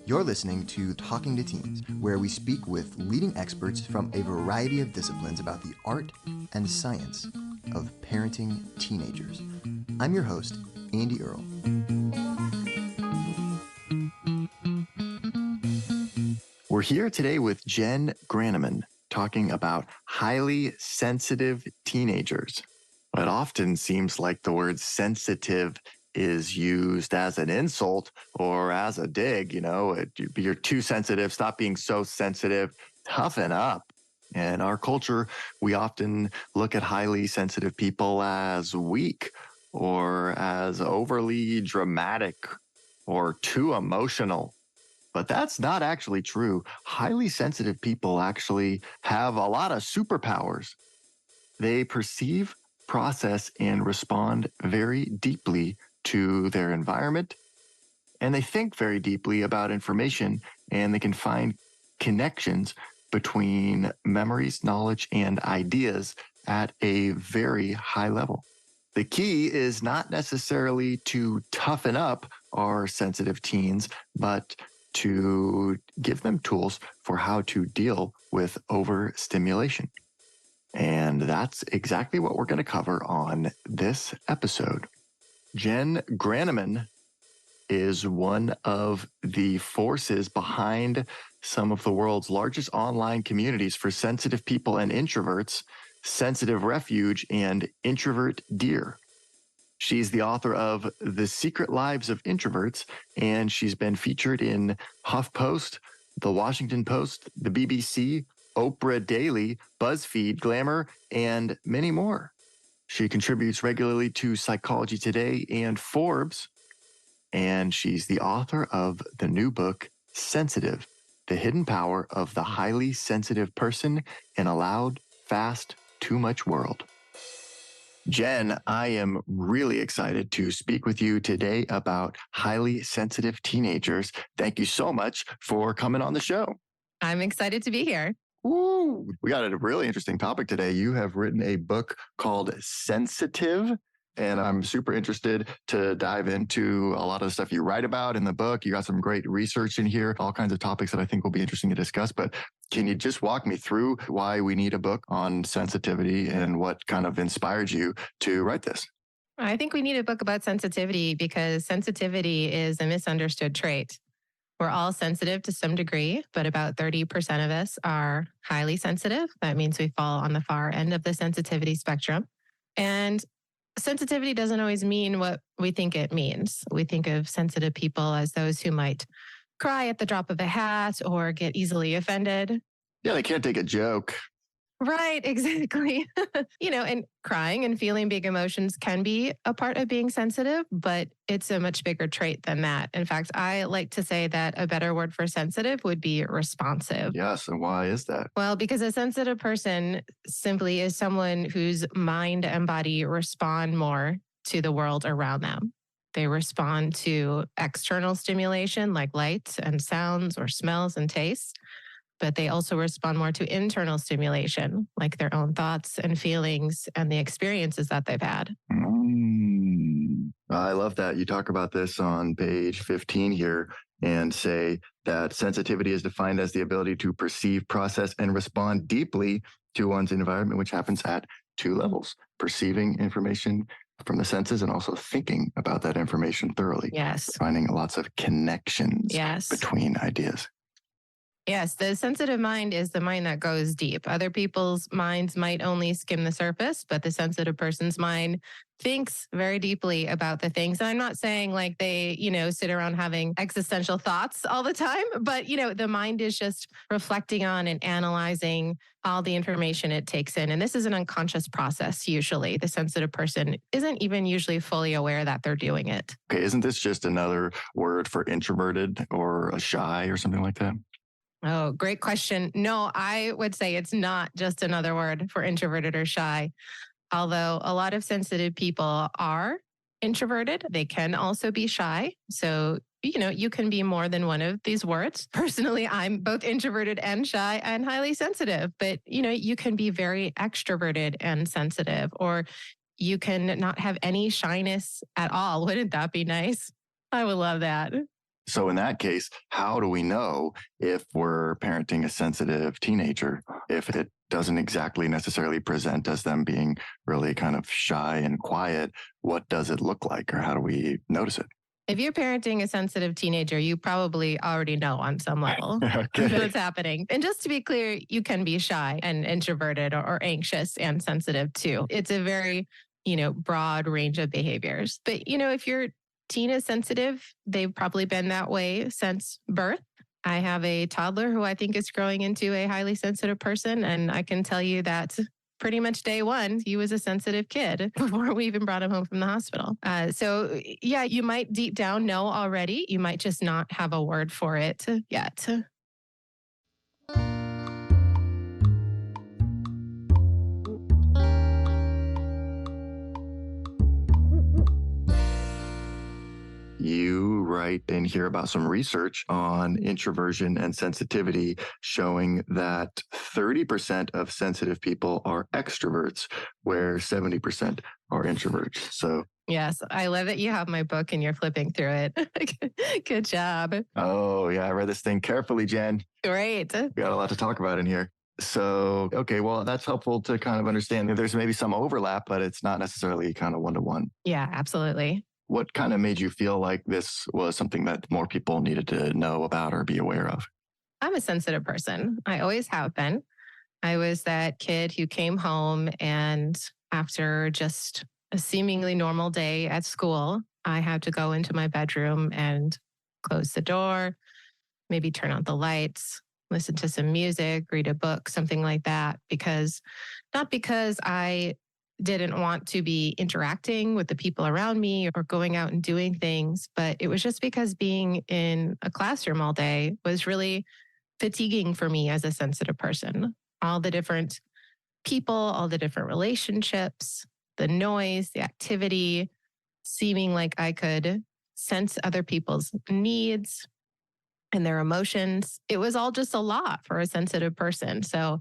You're listening to Talking to Teens, where we speak with leading experts from a variety of disciplines about the art and science of parenting teenagers. I'm your host, Andy Earle. We're here today with Jen Graneman talking about highly sensitive teenagers. It often seems like the word sensitive is used as an insult or as a dig. You're too sensitive, stop being so sensitive, toughen up. In our culture, we often look at highly sensitive people as weak or as overly dramatic or too emotional. But that's not actually true. Highly sensitive people actually have a lot of superpowers. They perceive, process, and respond very deeply to their environment, and they think very deeply about information, and they can find connections between memories, knowledge, and ideas at a very high level. The key is not necessarily to toughen up our sensitive teens, but to give them tools for how to deal with overstimulation. And that's exactly what we're going to cover on this episode. Jen Graneman is one of the forces behind some of the world's largest online communities for sensitive people and introverts, Sensitive Refuge and Introvert Dear. She's the author of The Secret Lives of Introverts, and she's been featured in HuffPost, The Washington Post, the BBC, Oprah Daily, BuzzFeed, Glamour, and many more. She contributes regularly to Psychology Today and Forbes, and she's the author of the new book, Sensitive, The Hidden Power of the Highly Sensitive Person in a Loud, Fast, Too Much World. Jen, I am really excited to speak with you today about highly sensitive teenagers. Thank you so much for coming on the show. I'm excited to be here. Woo! We got a really interesting topic today. You have written a book called Sensitive, and I'm super interested to dive into a lot of the stuff you write about in the book. You got some great research in here, all kinds of topics that I think will be interesting to discuss. But can you just walk me through why we need a book on sensitivity and what kind of inspired you to write this? I think we need a book about sensitivity because sensitivity is a misunderstood trait. We're all sensitive to some degree, but about 30% of us are highly sensitive. That means we fall on the far end of the sensitivity spectrum. And sensitivity doesn't always mean what we think it means. We think of sensitive people as those who might cry at the drop of a hat or get easily offended. Yeah, they can't take a joke. Right, exactly. And crying and feeling big emotions can be a part of being sensitive, but it's a much bigger trait than that. In fact, I like to say that a better word for sensitive would be responsive. Yes, and why is that? Well, because a sensitive person simply is someone whose mind and body respond more to the world around them. They respond to external stimulation like lights and sounds or smells and tastes. But they also respond more to internal stimulation, like their own thoughts and feelings and the experiences that they've had. I love that. You talk about this on page 15 here and say that sensitivity is defined as the ability to perceive, process, and respond deeply to one's environment, which happens at two levels: perceiving information from the senses and also thinking about that information thoroughly. Yes. Finding lots of connections between ideas. Yes, the sensitive mind is the mind that goes deep. Other people's minds might only skim the surface, but the sensitive person's mind thinks very deeply about the things. And I'm not saying like they, sit around having existential thoughts all the time, but, the mind is just reflecting on and analyzing all the information it takes in. And this is an unconscious process, usually. The sensitive person isn't even usually fully aware that they're doing it. Okay, isn't this just another word for introverted or a shy or something like that? Oh, great question. No, I would say it's not just another word for introverted or shy. Although a lot of sensitive people are introverted, they can also be shy. So, you can be more than one of these words. Personally, I'm both introverted and shy and highly sensitive. But, you can be very extroverted and sensitive, or you can not have any shyness at all. Wouldn't that be nice? I would love that. So in that case, how do we know if we're parenting a sensitive teenager if it doesn't exactly necessarily present as them being really kind of shy and quiet? What does it look like, or how do we notice it? If you're parenting a sensitive teenager, you probably already know on some level Okay. what's happening. And just to be clear, you can be shy and introverted or anxious and sensitive too. It's a very, broad range of behaviors. But, if your teen is sensitive, they've probably been that way since birth. I have a toddler who I think is growing into a highly sensitive person. And I can tell you that pretty much day one, he was a sensitive kid before we even brought him home from the hospital. So, yeah, you might deep down know already. You might just not have a word for it yet. You write in here about some research on introversion and sensitivity showing that 30% of sensitive people are extroverts, where 70% are introverts. So, Yes, I love that you have my book and you're flipping through it. Good job. oh, yeah, I read this thing carefully, Jen. Great. We got a lot to talk about in here. So, okay, well, that's helpful to kind of understand that there's maybe some overlap, but it's not necessarily kind of one to one. Yeah, absolutely. What kind of made you feel like this was something that more people needed to know about or be aware of? I'm a sensitive person. I always have been. I was that kid who came home and after just a seemingly normal day at school, I had to go into my bedroom and close the door, maybe turn on the lights, listen to some music, read a book, something like that. Not because I didn't want to be interacting with the people around me or going out and doing things, but it was just because being in a classroom all day was really fatiguing for me as a sensitive person. All the different people, all the different relationships, the noise, the activity, seeming like I could sense other people's needs and their emotions. It was all just a lot for a sensitive person. So,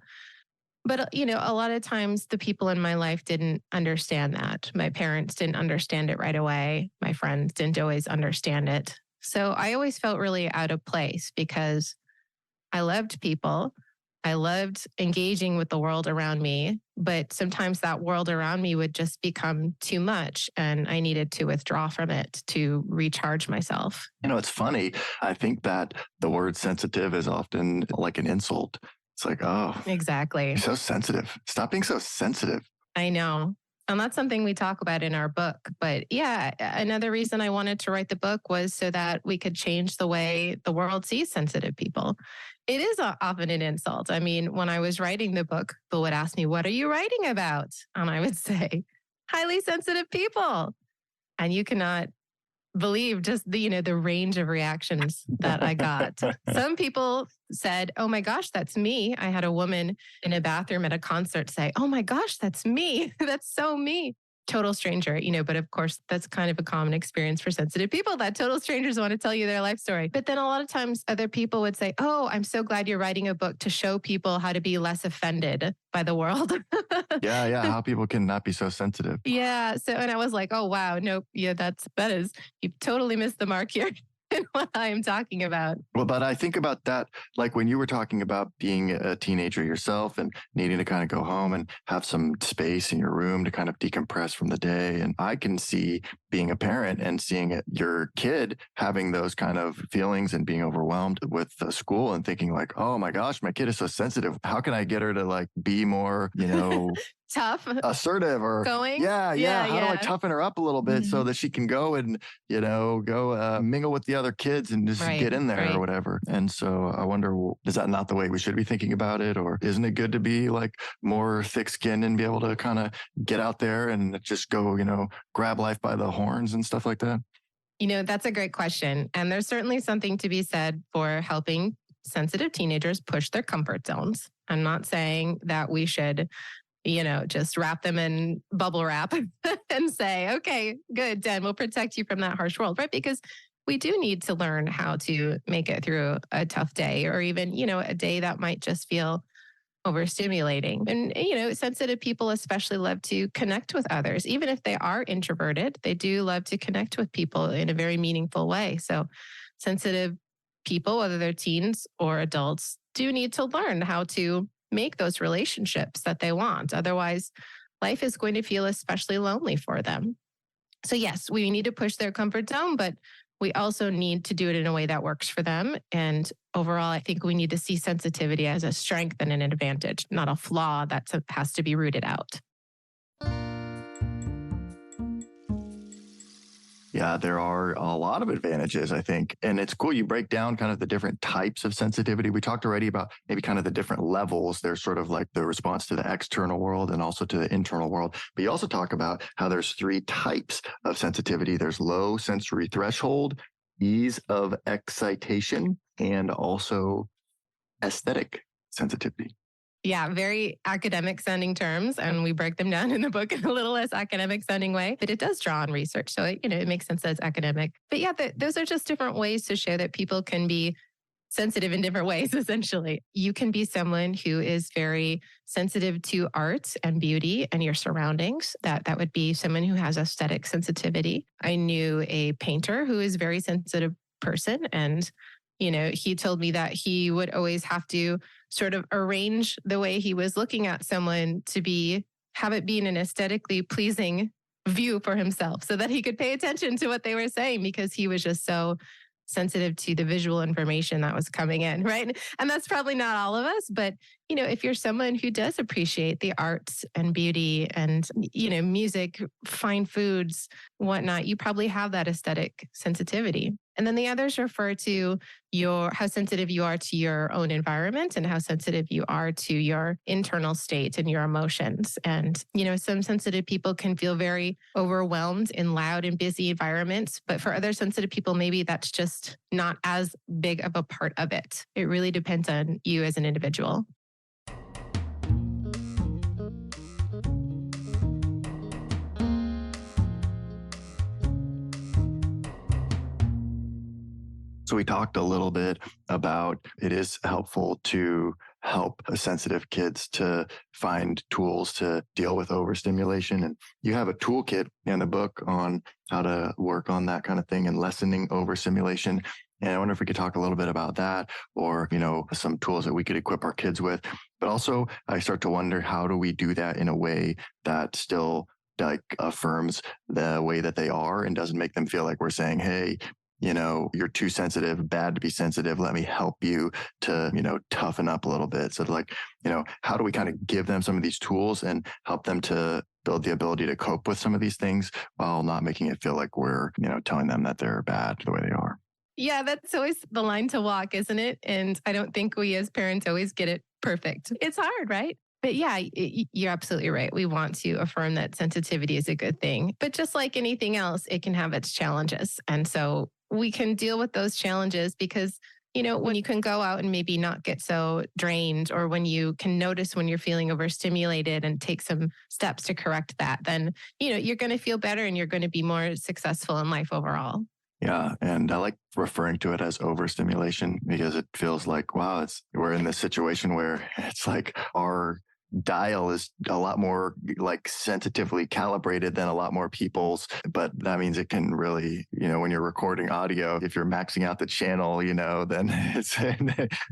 but a lot of times the people in my life didn't understand that. My parents didn't understand it right away. My friends didn't always understand it. So I always felt really out of place because I loved people. I loved engaging with the world around me, but sometimes that world around me would just become too much and I needed to withdraw from it to recharge myself. It's funny. I think that the word sensitive is often like an insult. It's like, oh, Exactly. you're so sensitive. Stop being so sensitive. I know. And that's something we talk about in our book. But yeah, another reason I wanted to write the book was so that we could change the way the world sees sensitive people. It is often an insult. I mean, when I was writing the book, people would ask me, "What are you writing about?" And I would say, highly sensitive people. And you cannot believe just the range of reactions that I got. Some people said, "Oh my gosh, that's me." I had a woman in a bathroom at a concert say, "Oh my gosh, that's me." That's so me. Total stranger, but of course that's kind of a common experience for sensitive people that total strangers want to tell you their life story. But then a lot of times other people would say, "Oh, I'm so glad you're writing a book to show people how to be less offended by the world." Yeah, yeah. How people can not be so sensitive. Yeah. So, and I was like, "Oh, wow. Nope. Yeah, that is, you've totally missed the mark here in what I am talking about." Well, but I think about that, like when you were talking about being a teenager yourself and needing to kind of go home and have some space in your room to kind of decompress from the day. And I can see being a parent and seeing your kid having those kind of feelings and being overwhelmed with school and thinking like, oh my gosh, my kid is so sensitive. How can I get her to like be more, Tough assertive or going. yeah. How do I Yeah. toughen her up a little bit so Mhm. that she can go and go mingle with the other kids and just Right. get in there or Right. whatever. And so I wonder, is that not the way we should be thinking about it, or isn't it good to be like more thick-skinned and be able to kind of get out there and just go grab life by the horns and stuff like that? That's a great question. And there's certainly something to be said for helping sensitive teenagers push their comfort zones. I'm not saying that we should just wrap them in bubble wrap and say, "Okay, good, Dan, we'll protect you from that harsh world," right? Because we do need to learn how to make it through a tough day or even, a day that might just feel overstimulating. And, sensitive people especially love to connect with others. Even if they are introverted, they do love to connect with people in a very meaningful way. So sensitive people, whether they're teens or adults, do need to learn how to make those relationships that they want. Otherwise, life is going to feel especially lonely for them. So, yes, we need to push their comfort zone, but we also need to do it in a way that works for them. And overall, I think we need to see sensitivity as a strength and an advantage, not a flaw that has to be rooted out. Yeah, there are a lot of advantages, I think. And it's cool. You break down kind of the different types of sensitivity. We talked already about maybe kind of the different levels. There's sort of like the response to the external world and also to the internal world. But you also talk about how there's three types of sensitivity. There's low sensory threshold, ease of excitation, and also aesthetic sensitivity. Yeah, very academic sounding terms, and we break them down in the book in a little less academic sounding way, but it does draw on research. So it makes sense that it's academic. But yeah, those are just different ways to show that people can be sensitive in different ways, essentially. You can be someone who is very sensitive to art and beauty and your surroundings. That would be someone who has aesthetic sensitivity. I knew a painter who is a very sensitive person, and he told me that he would always have to sort of arrange the way he was looking at someone to have it be an aesthetically pleasing view for himself so that he could pay attention to what they were saying, because he was just so sensitive to the visual information that was coming in, right? And that's probably not all of us, but if you're someone who does appreciate the arts and beauty and music, fine foods, whatnot, you probably have that aesthetic sensitivity. And then the others refer to how sensitive you are to your own environment and how sensitive you are to your internal state and your emotions. And, some sensitive people can feel very overwhelmed in loud and busy environments, but for other sensitive people, maybe that's just not as big of a part of it. It really depends on you as an individual. So we talked a little bit about it is helpful to help sensitive kids to find tools to deal with overstimulation. And you have a toolkit in the book on how to work on that kind of thing and lessening overstimulation. And I wonder if we could talk a little bit about that, or, some tools that we could equip our kids with. But also I start to wonder, how do we do that in a way that still like affirms the way that they are and doesn't make them feel like we're saying, hey, you're too sensitive, bad to be sensitive. Let me help you to, toughen up a little bit. So how do we kind of give them some of these tools and help them to build the ability to cope with some of these things while not making it feel like we're, telling them that they're bad the way they are? Yeah, that's always the line to walk, isn't it? And I don't think we as parents always get it perfect. It's hard, right? But yeah, you're absolutely right. We want to affirm that sensitivity is a good thing. But just like anything else, it can have its challenges. And so we can deal with those challenges because, when you can go out and maybe not get so drained, or when you can notice when you're feeling overstimulated and take some steps to correct that, then, you're going to feel better and you're going to be more successful in life overall. Yeah. And I like referring to it as overstimulation because it feels like, wow, we're in this situation where it's like our dial is a lot more like sensitively calibrated than a lot more people's, but that means it can really, when you're recording audio, if you're maxing out the channel, then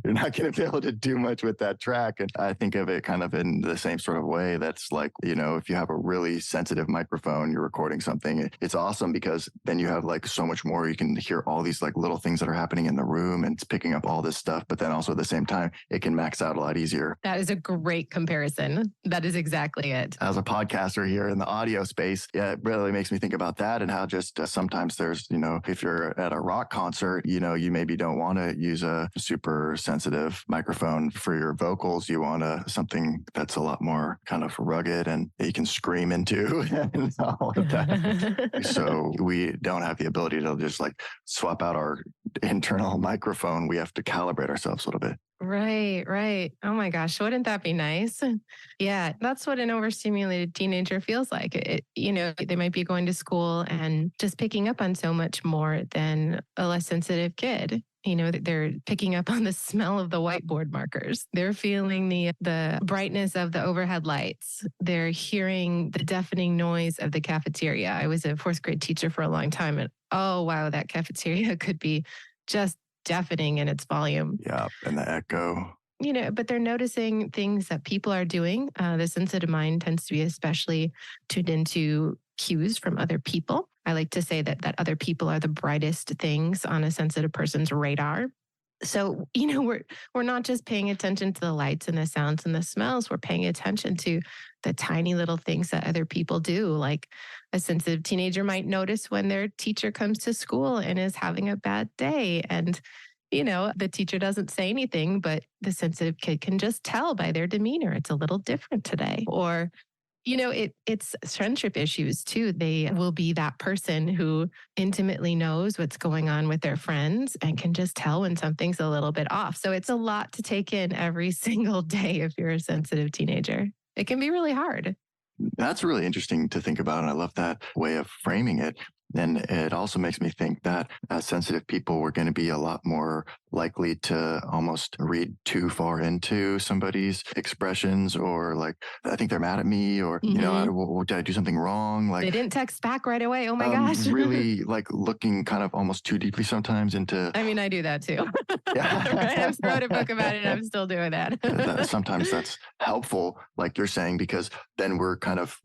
you're not going to be able to do much with that track. And I think of it kind of in the same sort of way. That's like, if you have a really sensitive microphone, you're recording something, it's awesome because then you have like so much more. You can hear all these like little things that are happening in the room and it's picking up all this stuff. But then also at the same time, it can max out a lot easier. That is a great comparison. That is exactly it. As a podcaster here in the audio space, yeah, it really makes me think about that and how just sometimes there's, if you're at a rock concert, you maybe don't want to use a super sensitive microphone for your vocals. You want something that's a lot more kind of rugged and that you can scream into and all of that. So we don't have the ability to just like swap out our internal microphone. We have to calibrate ourselves a little bit. Right. Oh my gosh, wouldn't that be nice? Yeah, that's what an overstimulated teenager feels like. They might be going to school and just picking up on so much more than a less sensitive kid. They're picking up on the smell of the whiteboard markers. They're feeling the brightness of the overhead lights. They're hearing the deafening noise of the cafeteria. I was a fourth grade teacher for a long time, and oh wow, that cafeteria could be just deafening in its volume. Yeah. And the echo. But they're noticing things that people are doing. The sensitive mind tends to be especially tuned into cues from other people. I like to say that other people are the brightest things on a sensitive person's radar. So, we're not just paying attention to the lights and the sounds and the smells. We're paying attention to the tiny little things that other people do. Like a sensitive teenager might notice when their teacher comes to school and is having a bad day. And the teacher doesn't say anything, but the sensitive kid can just tell by their demeanor. It's a little different today. Or it's friendship issues too. They will be that person who intimately knows what's going on with their friends and can just tell when something's a little bit off. So it's a lot to take in every single day if you're a sensitive teenager. It can be really hard. That's really interesting to think about. And I love that way of framing it. And it also makes me think that as sensitive people, we're going to be a lot more likely to almost read too far into somebody's expressions, or like, I think they're mad at me, or, did I do something wrong? Like, they didn't text back right away. Oh my gosh. Really like looking kind of almost too deeply sometimes into. I mean, I do that too. Yeah. I wrote a book about it and I'm still doing that. Sometimes that's helpful, like you're saying, because then we're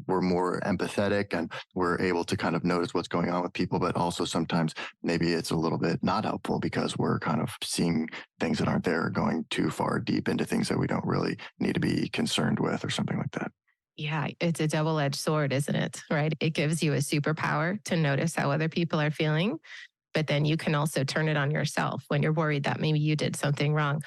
more empathetic and we're able to kind of notice what's going on with people. But also sometimes maybe it's a little bit not helpful because we're kind of seeing things that aren't there, going too far deep into things that we don't really need to be concerned with or something like that. Yeah, it's a double-edged sword, isn't it? Right? It gives you a superpower to notice how other people are feeling, but then you can also turn it on yourself when you're worried that maybe you did something wrong.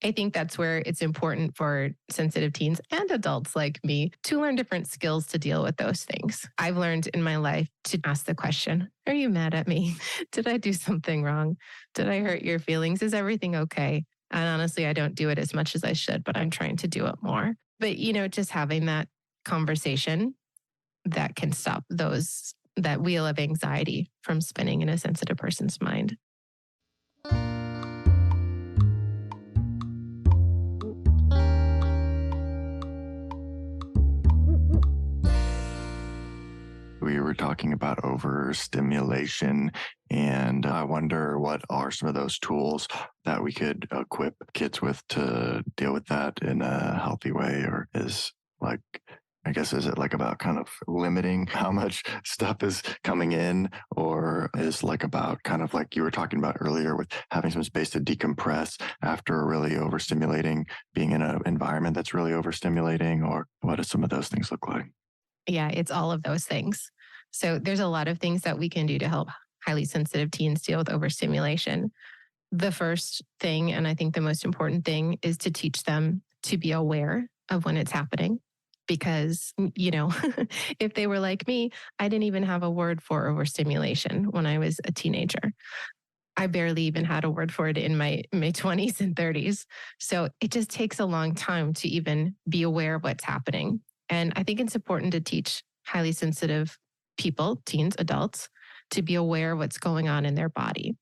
I think that's where it's important for sensitive teens and adults like me to learn different skills to deal with those things. I've learned in my life to ask the question, are you mad at me? Did I do something wrong? Did I hurt your feelings? Is everything okay? And honestly, I don't do it as much as I should, but I'm trying to do it more. But, just having that conversation that can stop that wheel of anxiety from spinning in a sensitive person's mind. We were talking about overstimulation, and I wonder what are some of those tools that we could equip kids with to deal with that in a healthy way, or is it like about kind of limiting how much stuff is coming in, or is like about kind of like you were talking about earlier with having some space to decompress after really overstimulating, being in an environment that's really overstimulating, or what do some of those things look like? Yeah, it's all of those things. So there's a lot of things that we can do to help highly sensitive teens deal with overstimulation. The first thing, and I think the most important thing, is to teach them to be aware of when it's happening. Because, if they were like me, I didn't even have a word for overstimulation when I was a teenager. I barely even had a word for it in my 20s and 30s. So it just takes a long time to even be aware of what's happening. And I think it's important to teach highly sensitive people, teens, adults, to be aware of what's going on in their body.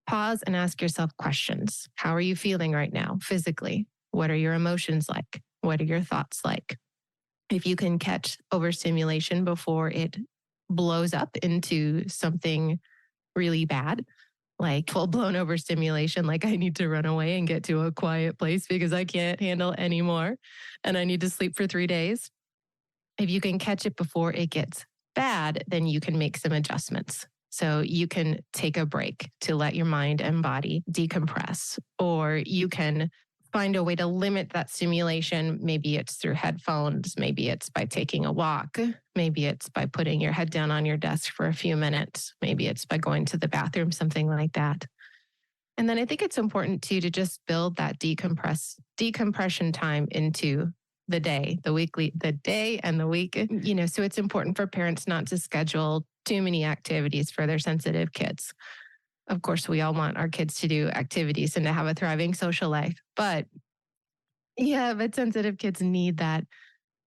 Pause and ask yourself questions. How are you feeling right now physically? What are your emotions like? What are your thoughts like? If you can catch overstimulation before it blows up into something really bad, like full-blown overstimulation, like I need to run away and get to a quiet place because I can't handle anymore and I need to sleep for 3 days. If you can catch it before it gets bad, then you can make some adjustments. So you can take a break to let your mind and body decompress, or you can find a way to limit that stimulation. Maybe it's through headphones. Maybe it's by taking a walk. Maybe it's by putting your head down on your desk for a few minutes. Maybe it's by going to the bathroom, something like that. And then I think it's important too to just build that decompression time into the day, the day and the week. So it's important for parents not to schedule too many activities for their sensitive kids. Of course, we all want our kids to do activities and to have a thriving social life. But sensitive kids need that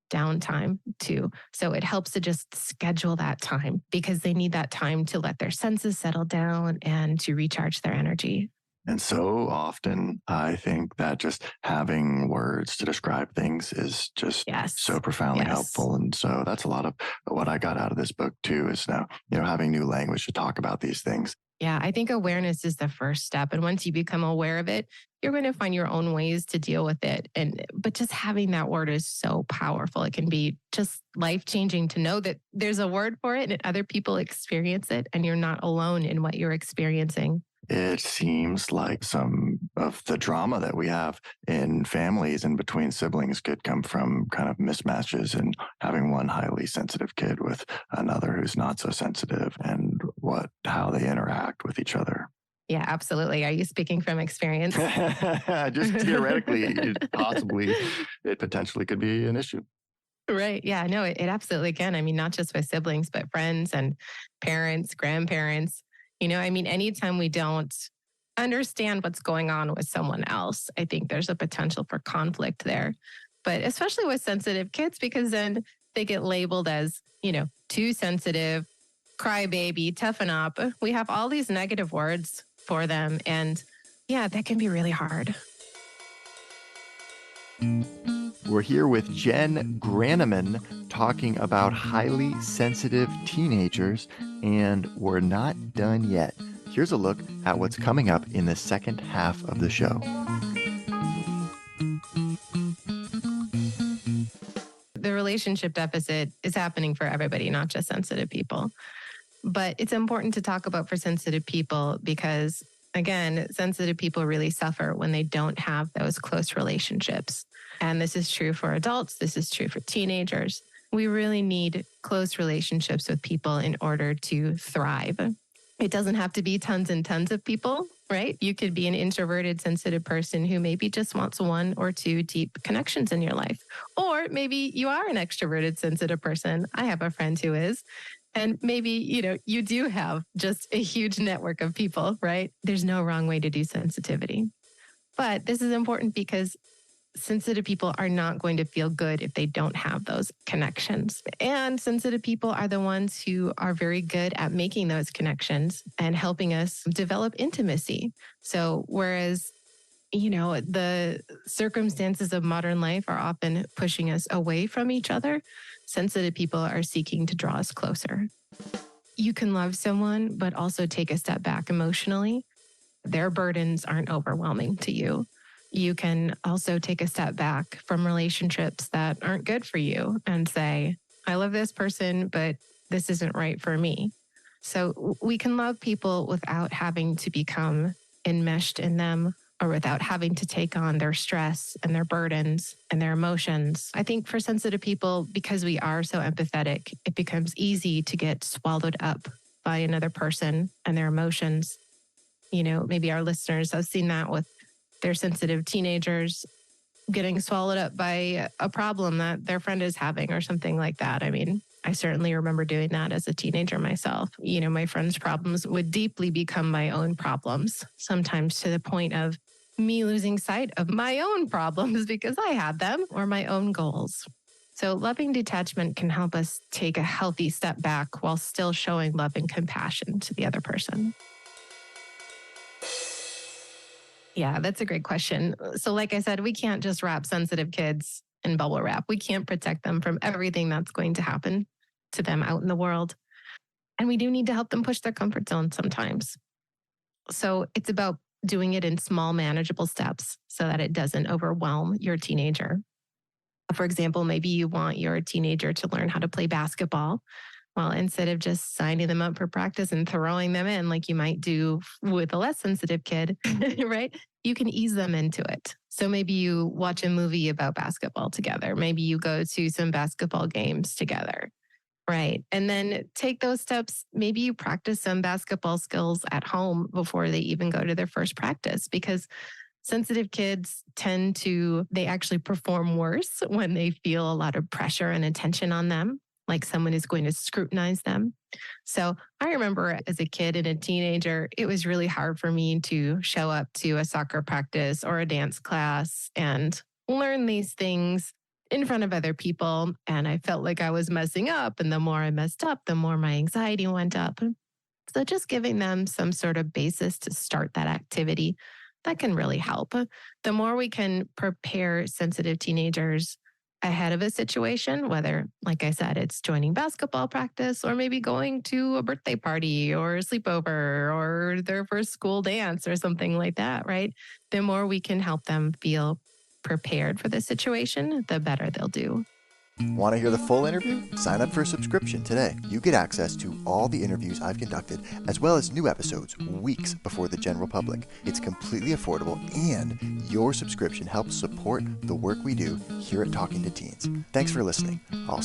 downtime too. So it helps to just schedule that time because they need that time to let their senses settle down and to recharge their energy. And so often, I think that just having words to describe things is just so profoundly helpful. And so that's a lot of what I got out of this book too, is now, having new language to talk about these things. Yeah, I think awareness is the first step. And once you become aware of it, you're going to find your own ways to deal with it. But just having that word is so powerful. It can be just life-changing to know that there's a word for it and other people experience it and you're not alone in what you're experiencing. It seems like some of the drama that we have in families and between siblings could come from kind of mismatches and having one highly sensitive kid with another who's not so sensitive and how they interact with each other. Yeah, absolutely. Are you speaking from experience? Just theoretically, it potentially could be an issue. Right. Yeah, no, it absolutely can. I mean, not just with siblings, but friends and parents, grandparents. I mean, anytime we don't understand what's going on with someone else, I think there's a potential for conflict there. But especially with sensitive kids, because then they get labeled as, too sensitive, crybaby, toughen up. We have all these negative words for them. And yeah, that can be really hard. We're here with Jen Graneman talking about highly sensitive teenagers, and we're not done yet. Here's a look at what's coming up in the second half of the show. The relationship deficit is happening for everybody, not just sensitive people. But it's important to talk about for sensitive people because, again, sensitive people really suffer when they don't have those close relationships. And this is true for adults. This is true for teenagers. We really need close relationships with people in order to thrive. It doesn't have to be tons and tons of people, right? You could be an introverted, sensitive person who maybe just wants one or two deep connections in your life. Or maybe you are an extroverted, sensitive person. I have a friend who is. And maybe, you do have just a huge network of people, right? There's no wrong way to do sensitivity. But this is important because sensitive people are not going to feel good if they don't have those connections. And sensitive people are the ones who are very good at making those connections and helping us develop intimacy. So whereas the circumstances of modern life are often pushing us away from each other, sensitive people are seeking to draw us closer. You can love someone, but also take a step back emotionally. Their burdens aren't overwhelming to you. You can also take a step back from relationships that aren't good for you and say, I love this person, but this isn't right for me. So we can love people without having to become enmeshed in them or without having to take on their stress and their burdens and their emotions. I think for sensitive people, because we are so empathetic, it becomes easy to get swallowed up by another person and their emotions. Maybe our listeners have seen that with their sensitive teenagers getting swallowed up by a problem that their friend is having or something like that. I mean, I certainly remember doing that as a teenager myself. My friends' problems would deeply become my own problems, sometimes to the point of me losing sight of my own problems because I had them or my own goals. So loving detachment can help us take a healthy step back while still showing love and compassion to the other person. Yeah, that's a great question. So like I said, we can't just wrap sensitive kids in bubble wrap. We can't protect them from everything that's going to happen to them out in the world. And we do need to help them push their comfort zone sometimes. So it's about doing it in small, manageable steps so that it doesn't overwhelm your teenager. For example, maybe you want your teenager to learn how to play basketball. Well, instead of just signing them up for practice and throwing them in like you might do with a less sensitive kid, right? You can ease them into it. So maybe you watch a movie about basketball together. Maybe you go to some basketball games together. Right. And then take those steps. Maybe you practice some basketball skills at home before they even go to their first practice because sensitive kids they actually perform worse when they feel a lot of pressure and attention on them, like someone is going to scrutinize them. So I remember as a kid and a teenager, it was really hard for me to show up to a soccer practice or a dance class and learn these things in front of other people. And I felt like I was messing up. And the more I messed up, the more my anxiety went up. So just giving them some sort of basis to start that activity, that can really help. The more we can prepare sensitive teenagers ahead of a situation, whether, like I said, it's joining basketball practice or maybe going to a birthday party or a sleepover or their first school dance or something like that, right? The more we can help them feel prepared for the situation, the better they'll do. Want to hear the full interview? Sign up for a subscription today. You get access to all the interviews I've conducted, as well as new episodes weeks before the general public. It's completely affordable, and your subscription helps support the work we do here at Talking to Teens. Thanks for listening. I'll